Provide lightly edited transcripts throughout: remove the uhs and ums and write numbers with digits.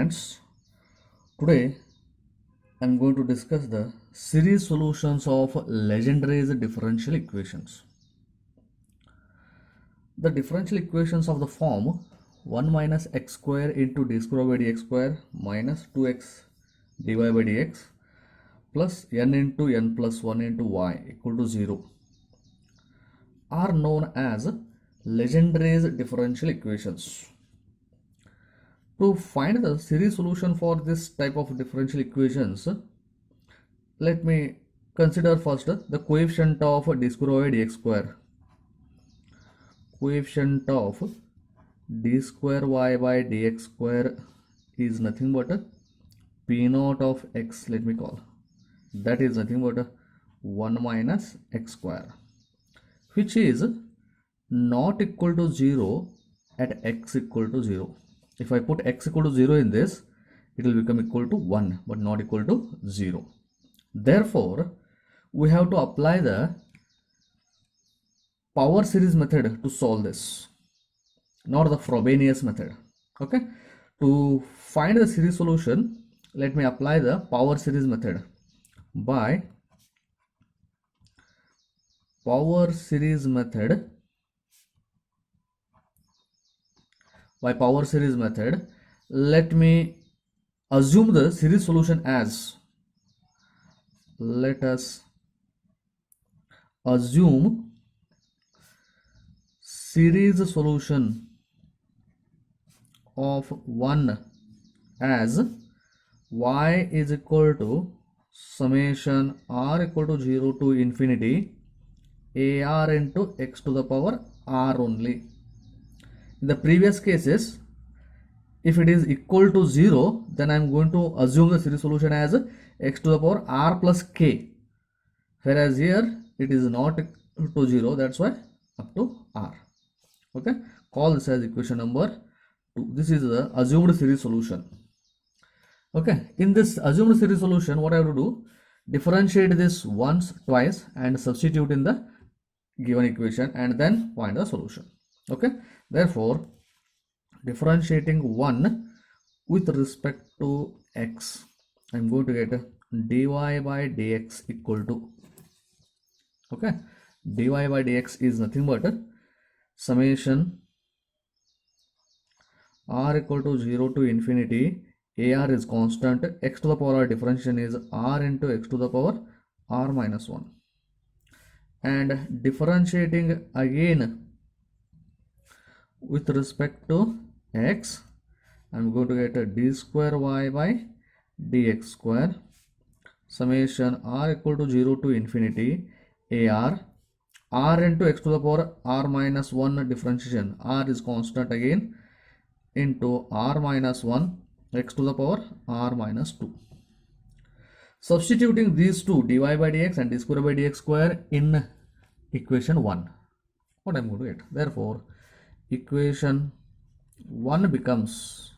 friends, today I'm going to discuss the series solutions of Legendre's differential equations. The differential equations of the form 1 minus x square into d square by dx square minus 2x dy by dx plus n into n plus 1 into y equal to 0 are known as Legendre's differential equations. To find the series solution for this type of differential equations, let me consider first the coefficient of d square by dx square. Coefficient of d square y by dx square is nothing but p naught of x, let me call. That is nothing but 1 minus x square, which is not equal to 0 at x equal to 0. If I put x equal to 0 in this, it will become equal to 1 but not equal to 0. Therefore, we have to apply the power series method to solve this, not the Frobenius method. Okay, to find the series solution, let me apply the power series method. By power series method, let me assume the series solution as, let us assume series solution of 1 as y is equal to summation r equal to 0 to infinity ar into x to the power r only. In the previous cases, if it is equal to 0, then I am going to assume the series solution as x to the power r plus k, whereas here it is not to 0, that's why up to r. Okay, call this as equation number 2. This is the assumed series solution. Okay, in this assumed series solution, what I have to do, differentiate this once, twice and substitute in the given equation and then find the solution. Okay, therefore differentiating 1 with respect to x, I am going to get dy by dx equal to, okay, dy by dx is nothing but summation r equal to 0 to infinity, ar is constant, x to the power differentiation is r into x to the power r minus 1, and differentiating again with respect to x, I am going to get a d square y by dx square summation r equal to 0 to infinity ar, r into x to the power r minus 1 differentiation, r is constant again, into r minus 1 x to the power r minus 2. Substituting these two, dy by dx and d square by dx square, in equation 1, what I am going to get? Therefore, equation 1 becomes,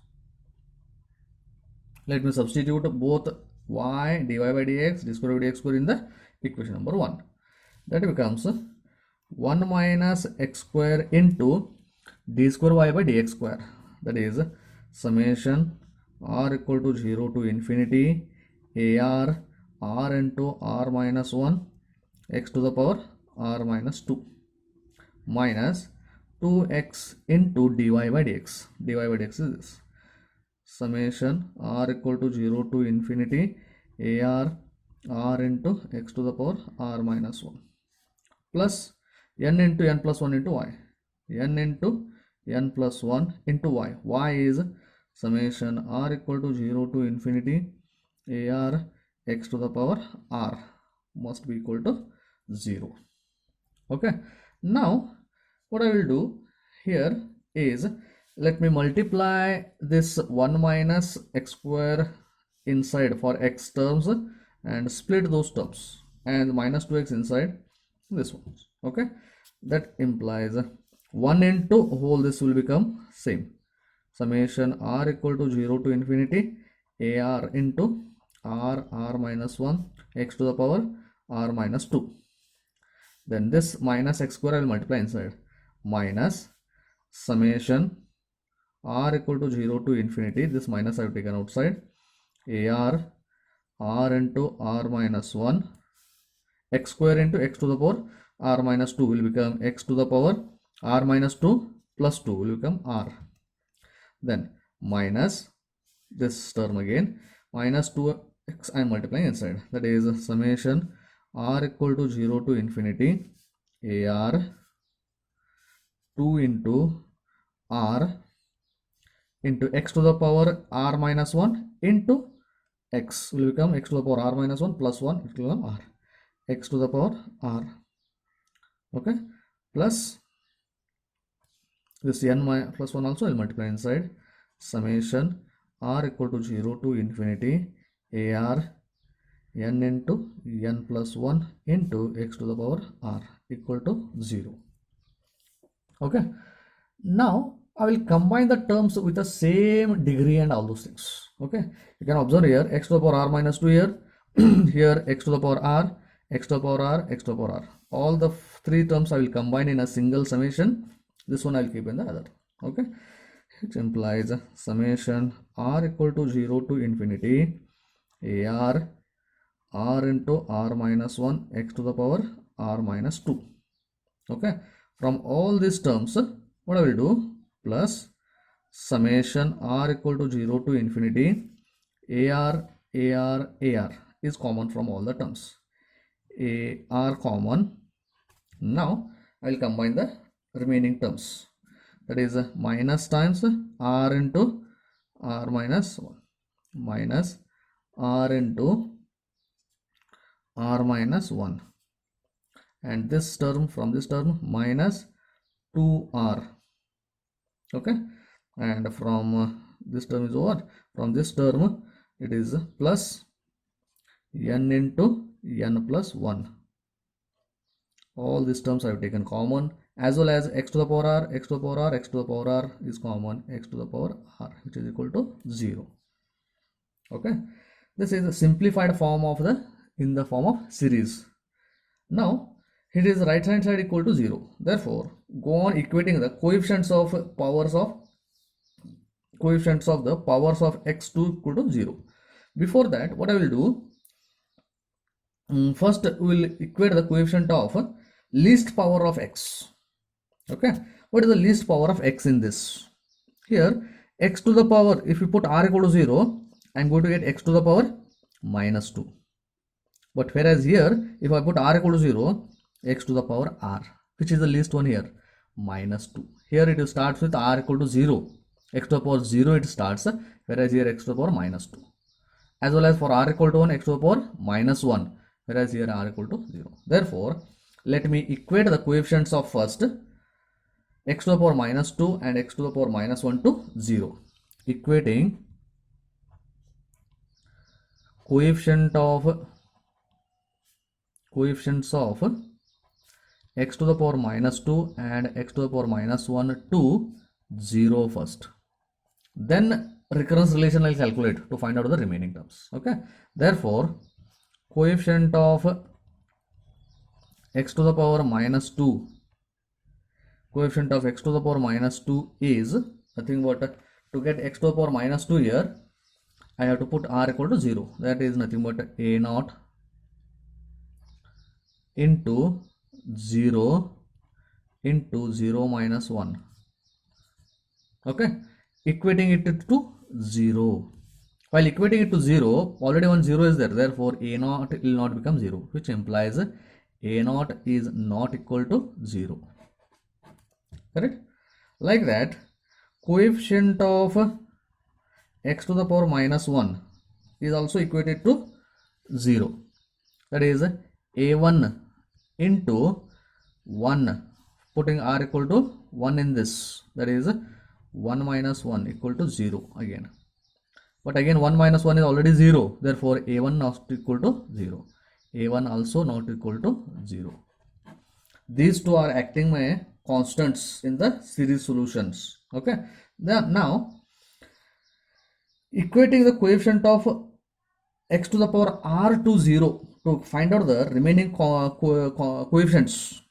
let me substitute both y dy by dx, d square by dx square in the equation number 1. That becomes 1 minus x square into d square y by dx square, that is summation r equal to 0 to infinity ar, r into r minus 1 x to the power r minus 2 minus 2x into dy by dx. Dy by dx is this summation r equal to 0 to infinity ar, r into x to the power r minus 1 plus n into n plus 1 into y, n into n plus 1 into y. Y is summation r equal to 0 to infinity ar x to the power r must be equal to 0. Okay, now what I will do here is, let me multiply this 1 minus x square inside for x terms and split those terms, and minus 2x inside this one. Okay, that implies 1 into whole this will become same, summation r equal to 0 to infinity ar into r minus 1 x to the power r minus 2. Then this minus x square I will multiply inside, minus summation r equal to 0 to infinity, this minus I have taken outside, ar r into r minus 1, x square into x to the power r minus 2 will become x to the power r minus 2 plus 2 will become r. Then minus this term again, minus 2x I am multiplying inside, that is summation r equal to 0 to infinity ar 2 into r into x to the power r minus 1 into x will become x to the power r minus 1 plus 1, it will become r, x to the power r, okay, plus this n plus 1 also I will multiply inside, summation r equal to 0 to infinity ar n into n plus 1 into x to the power r equal to 0. Okay, now I will combine the terms with the same degree and all those things. Okay, you can observe here x to the power r minus 2 here, here x to the power r, x to the power r, x to the power r. All the three terms I will combine in a single summation. This one I will keep in the other. Okay, which implies summation r equal to 0 to infinity ar r into r minus 1 x to the power r minus 2. Okay, from all these terms, what I will do, plus summation r equal to 0 to infinity ar is common from all the terms, ar common. Now I will combine the remaining terms, that is minus times r into r minus 1 minus r into r minus 1, and this term from this term minus 2r. Okay, and from this term is over, from this term it is plus n into n plus 1. All these terms I have taken common, as well as x to the power r, x to the power r, x to the power r is common, x to the power r, which is equal to 0. Okay, this is a simplified form of in the form of series. Now it is right hand side equal to 0. Therefore, go on equating the coefficients of the powers of x2 equal to 0. Before that, what I will do, first we will equate the coefficient of least power of x. Okay, what is the least power of x in this? Here x to the power, if you put r equal to 0, I am going to get x to the power minus 2. But whereas here, if I put r equal to 0, x to the power r, which is the least one here, minus 2. Here it starts with r equal to 0, x to the power 0 it starts, whereas here x to the power minus 2. As well as for r equal to 1, x to the power minus 1, whereas here r equal to 0. Therefore, let me equate the coefficients of first x to the power minus 2 and x to the power minus 1 to 0. Equating coefficients of x to the power minus 2 and x to the power minus 1 to 0 first. Then recurrence relation I will calculate to find out the remaining terms. Okay, therefore coefficient of x to the power minus 2, coefficient of x to the power minus 2 is nothing but, to get x to the power minus 2 here, I have to put r equal to 0. That is nothing but a naught into 0 into 0 minus 1. Okay, equating it to 0. While equating it to 0, already one 0 is there, therefore a naught will not become 0, which implies a naught is not equal to 0. Correct? Like that, coefficient of x to the power minus 1 is also equated to 0. That is a1 into 1, putting r equal to 1 in this, that is 1 minus 1 equal to 0 again. But again 1 minus 1 is already 0, therefore a1 not equal to 0, a1 also not equal to 0. These two are acting as constants in the series solutions. Okay, then now equating the coefficient of x to the power r to 0 to find out the remaining coefficients,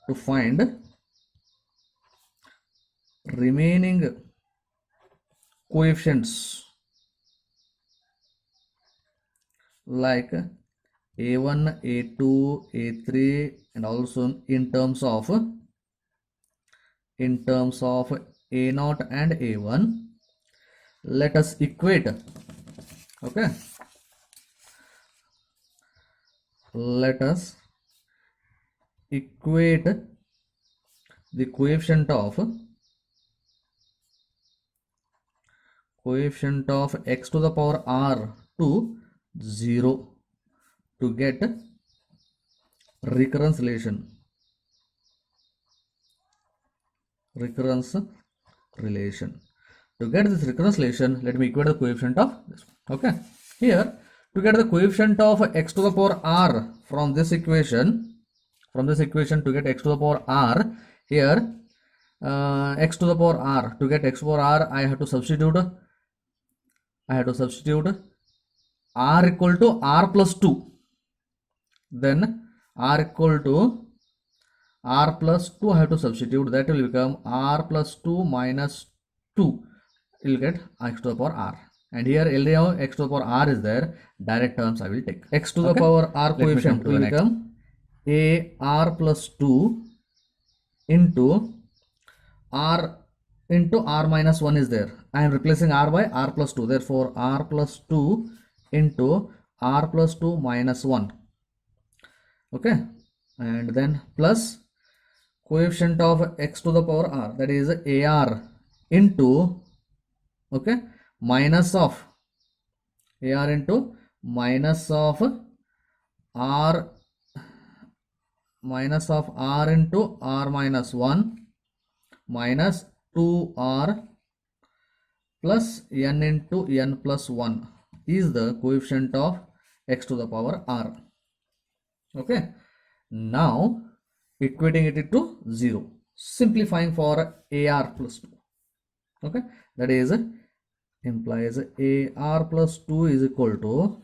to find remaining coefficients like a1, a2, a3, and also in terms of a0 and a1. Let us equate. Okay, let us equate the coefficient of x to the power r to 0 to get recurrence relation. To get this recurrence relation, let me equate the coefficient of this. Okay, here to get the coefficient of x to the power r from this equation, to get x to the power r, here x to the power r, to get x to the power r, I have to substitute r equal to r plus 2. Then r equal to r plus 2 I have to substitute. That will become r plus 2 minus 2. You will get x to the power r. And here LDO x to the power r is there. Direct terms I will take. X to the power r coefficient will become a r plus 2 into r minus 1 is there. I am replacing r by r plus 2. Therefore, r plus 2 into r plus 2 minus 1. Okay. And then plus coefficient of x to the power r, that is ar into, okay, minus of ar into minus of r into r minus 1 minus 2r plus n into n plus 1 is the coefficient of x to the power r. Okay, now equating it to 0, simplifying for ar plus 2. Okay, that is implies ar plus 2 is equal to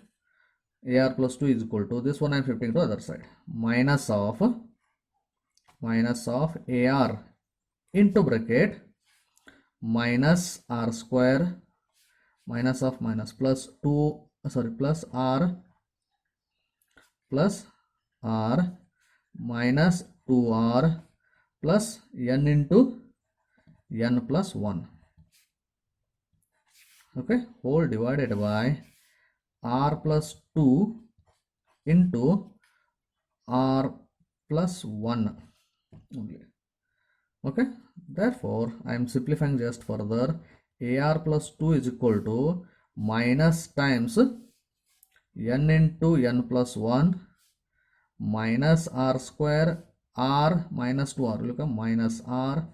this one I am shifting to other side, minus of ar into bracket minus r square minus of minus plus 2 plus r minus 2r plus n into n plus 1. Okay, whole divided by r plus 2 into r plus 1 only. Okay, therefore I am simplifying just further. Ar plus 2 is equal to minus times n into n plus 1 minus r square r minus 2r will become minus r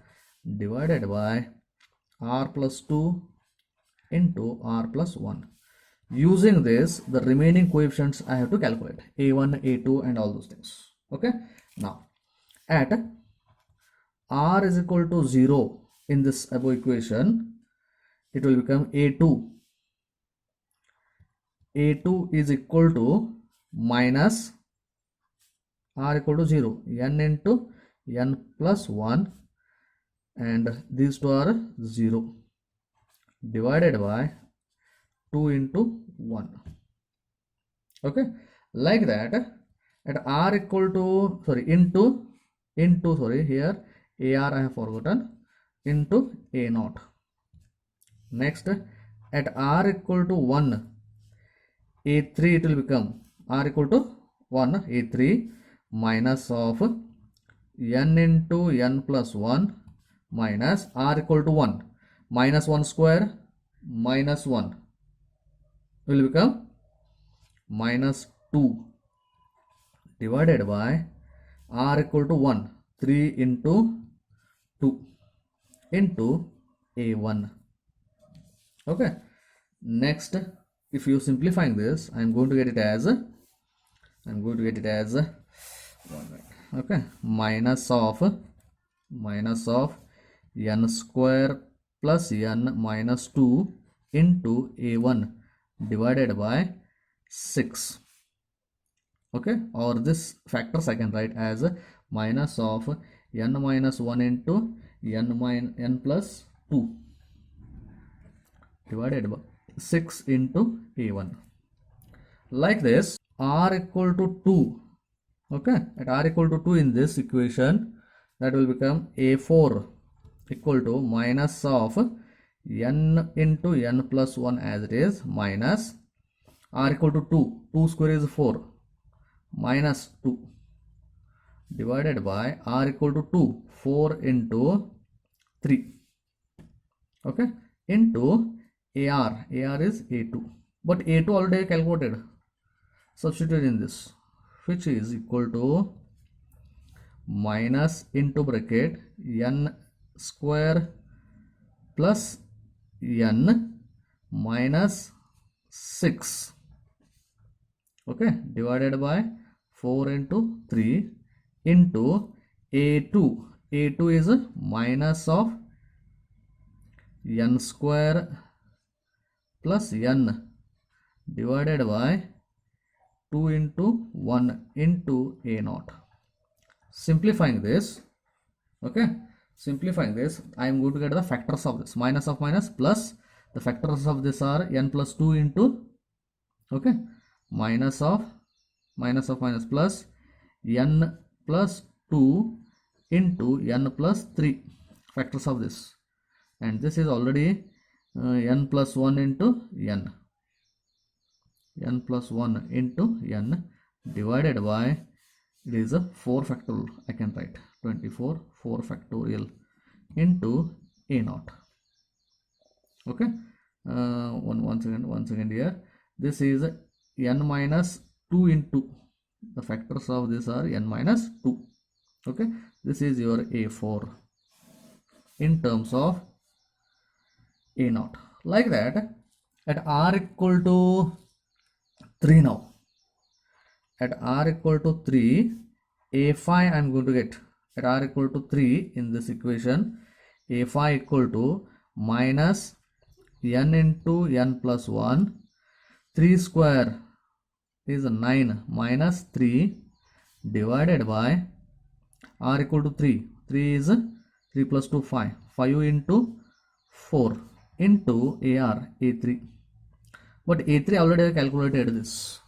divided by r plus 2 into r plus 1. Using this, the remaining coefficients I have to calculate, a1, a2 and all those things. Okay, now at r is equal to 0 in this above equation, it will become a2 is equal to minus r equal to 0, n into n plus 1, and these two are 0, divided by 2 into 1. Okay, like that at r equal to into here ar I have forgotten, into a0. Next at r equal to 1 a3 it will become r equal to 1 a3 minus of n into n plus 1 minus r equal to 1 minus 1 square minus 1 will become minus 2 divided by r equal to 1 3 into 2 into a1. Okay, next if you simplifying this, I am going to get it as okay, minus of n square plus n minus 2 into a1 divided by 6. Okay, or this factors I can write as minus of n minus 1 into n plus 2 divided by 6 into a1. Like this, r equal to 2. Okay, at r equal to 2 in this equation, that will become a4 equal to minus of n into n plus 1 as it is, minus r equal to 2. 2 square is 4, minus 2 divided by r equal to 2. 4 into 3. Okay, into ar. Ar is a2. But a2 already calculated. Substitute in this, which is equal to minus into bracket n square plus n minus 6. Okay, divided by 4 into 3 into a2. a2 is minus of n square plus n divided by 2 into 1 into a0. Simplifying this, okay, simplifying this, I am going to get the factors of this. Minus of minus plus, the factors of this are n plus 2 into, okay, minus of minus plus n plus 2 into n plus 3, factors of this, and this is already n plus 1 into n plus 1 into n divided by, it is a 4 factorial. I can write 24 4 factorial into a0. Okay, one second here. This is n minus 2 into, the factors of this are n minus 2. Okay, this is your a4 in terms of a0. Like that, at r equal to 3 now. At r equal to 3, a5 I am going to get. At r equal to 3 in this equation, a5 equal to minus n into n plus 1. 3 square is 9 minus 3 divided by r equal to 3. 3 is 3 plus 2 5. 5 into 4 into ar a3. But a3 already calculated this.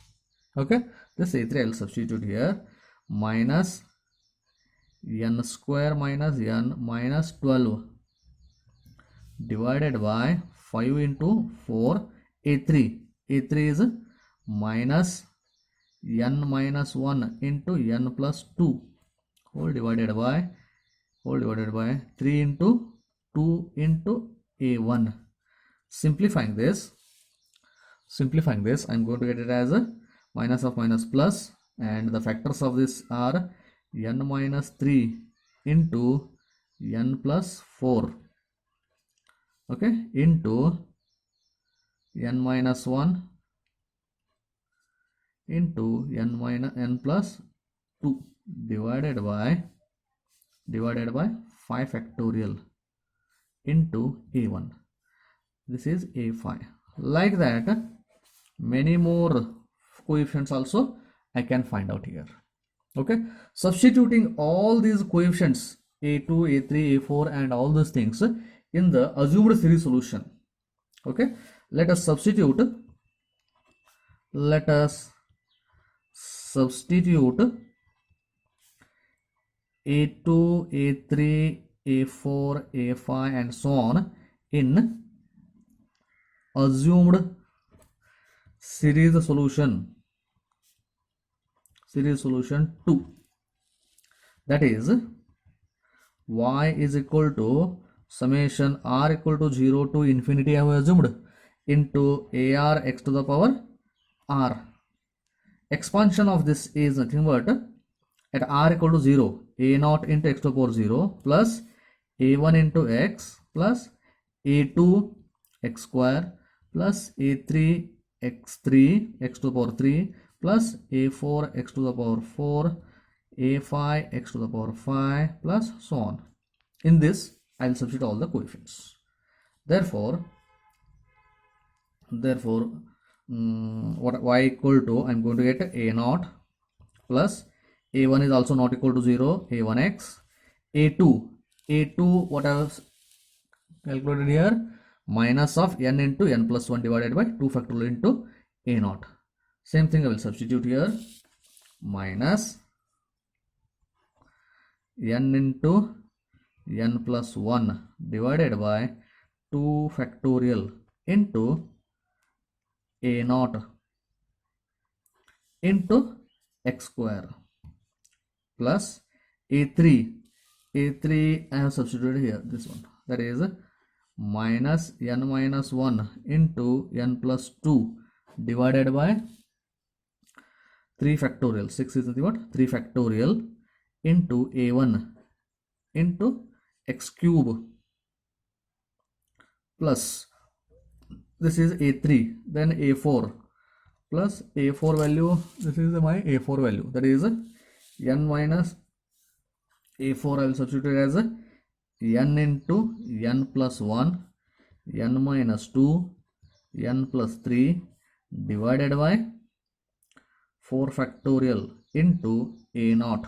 Okay, this a3 I will substitute here. Minus n square minus n minus 12 divided by 5 into 4 a3. a3 is minus n minus 1 into n plus 2 whole divided by 3 into 2 into a1. Simplifying this, I'm going to get it as a minus of minus plus, and the factors of this are n minus 3 into n plus 4, okay, into n minus 1 into n minus n plus 2 divided by 5 factorial into a1. This is a5. Like that, many more coefficients also I can find out here. Okay, substituting all these coefficients a2, a3, a4 and all those things in the assumed series solution. Okay, let us substitute a2, a3, a4, a5 and so on in assumed series solution 2. That is, y is equal to summation r equal to 0 to infinity I have assumed into ar x to the power r. Expansion of this is nothing but at r equal to 0, a0 into x to the power 0 plus a1 into x plus a2 x square plus a3 x3 x to the power 3 plus a4 x to the power 4, a5 x to the power 5 plus so on. In this I will substitute all the coefficients. Therefore what y equal to, I am going to get a0 plus a1 is also not equal to 0, a1x, a2 what I have calculated here, minus of n into n plus 1 divided by 2 factorial into a naught. Same thing I will substitute here, minus n into n plus 1 divided by 2 factorial into a naught into x square plus a3 I have substituted here, this one, that is minus n minus 1 into n plus 2 divided by 3 factorial, 6 is the what, 3 factorial into a1 into x cube plus, this is a3, then a4 plus a4 value, this is my a4 value, that is n minus a4 I will substitute as n into n plus 1 n minus 2 n plus 3 divided by 4 factorial into a naught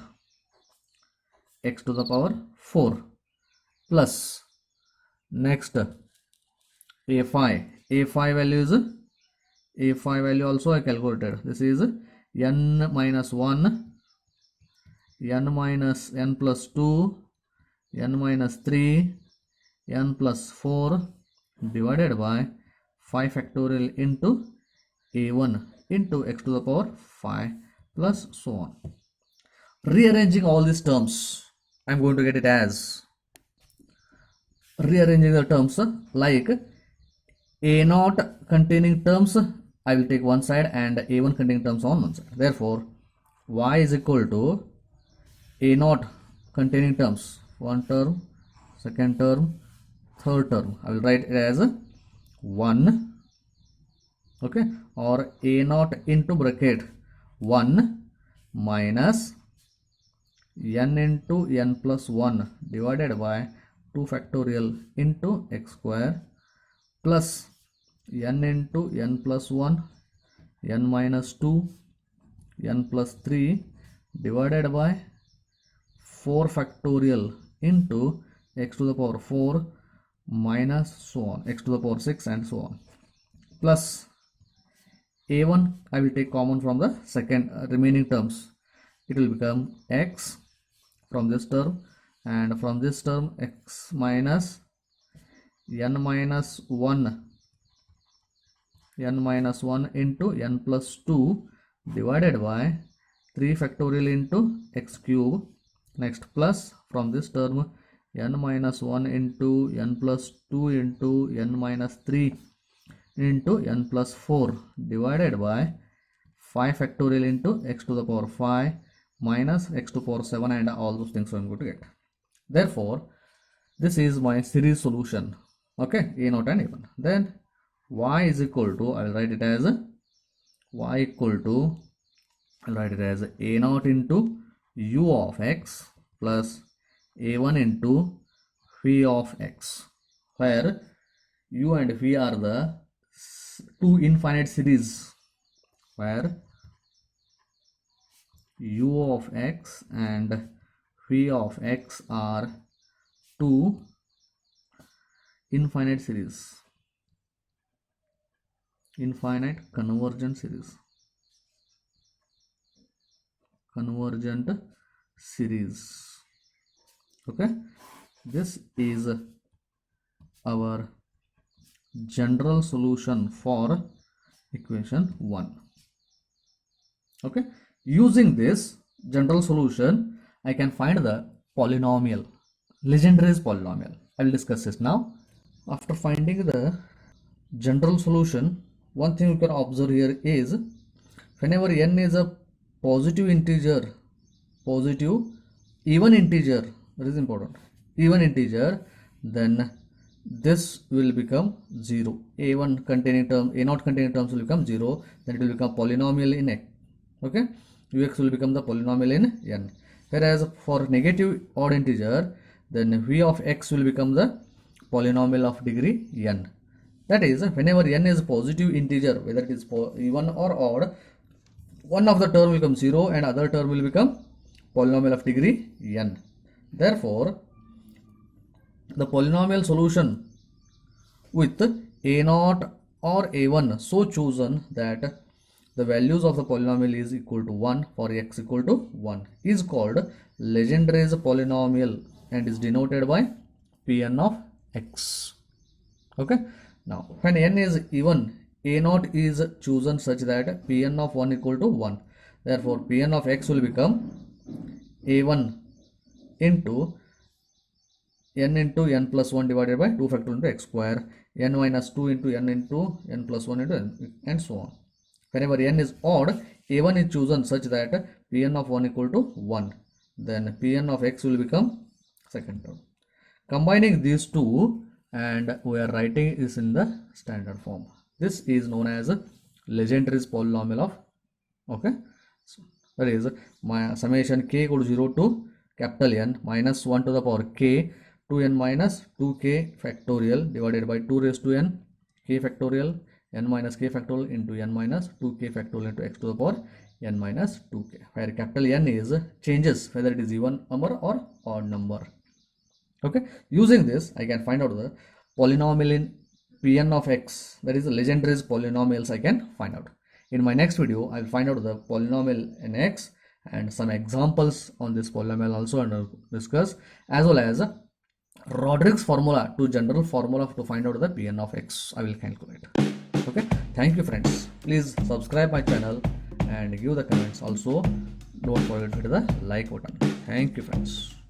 x to the power 4 plus, next a5 value is, a5 value also I calculated, this is n minus 1 n minus n plus 2 n minus 3 n plus 4 divided by 5 factorial into a1 into x to the power 5 plus so on. Rearranging all these terms, I am going to get it as, rearranging the terms like a naught containing terms I will take one side and a1 containing terms on one side. Therefore y is equal to a naught containing terms, one term, second term, third term, I will write it as 1, okay, or a naught into bracket 1 minus n into n plus 1 divided by 2 factorial into x square plus n into n plus 1 n minus 2 n plus 3 divided by 4 factorial into x to the power 4 minus so on, x to the power 6 and so on, plus a1 I will take common from the second remaining terms, it will become x from this term, and from this term x minus n minus 1 into n plus 2 divided by 3 factorial into x cube, next plus from this term n minus 1 into n plus 2 into n minus 3 into n plus 4 divided by 5 factorial into x to the power 5 minus x to the power 7 and all those things I am going to get. Therefore this is my series solution, okay, a naught and a1. Then y is equal to, I will write it as y equal to, I will write it as a naught into u of x plus a1 into phi of x, where u and phi are the two infinite series, where u of x and phi of x are two infinite series, infinite convergent series, okay. This is our general solution for equation 1, okay. Using this general solution I can find the polynomial, Legendre's polynomial. I will discuss this now. After finding the general solution, one thing you can observe here is whenever n is a positive integer, positive even integer, that is important, even integer, then this will become 0. a1 containing term, a naught containing terms will become 0, then it will become polynomial in x, okay. ux will become the polynomial in n. Whereas for negative odd integer, then v of x will become the polynomial of degree n. That is, whenever n is positive integer, whether it is even or odd, one of the term will become 0 and other term will become polynomial of degree n. Therefore the polynomial solution with a naught or a1 so chosen that the values of the polynomial is equal to 1 for x equal to 1 is called Legendre's polynomial and is denoted by Pn of x. Okay, now when n is even, a naught is chosen such that Pn of 1 equal to 1. Therefore Pn of x will become a1 into n into n plus 1 divided by 2 factorial into x square, n minus 2 into n plus 1 into n, and so on. Whenever n is odd, a1 is chosen such that Pn of 1 equal to 1. Then Pn of x will become second term. Combining these two, and we are writing is in the standard form. This is known as Legendre's polynomial of, okay, so that is my summation k equal to 0 to capital N minus 1 to the power k 2n minus 2k factorial divided by 2 raised to n k factorial n minus k factorial into n minus 2k factorial into x to the power n minus 2k, where capital N is changes whether it is even number or odd number. Okay, using this I can find out the polynomial in Pn of x, that is the Legendre's polynomials I can find out. In my next video I will find out the polynomial in x and some examples on this polynomial also and I'll discuss, as well as Rodrigues formula to general formula to find out the Pn of x I will calculate. Okay, thank you friends. Please subscribe my channel and give the comments. Also don't forget to hit the like button. Thank you friends.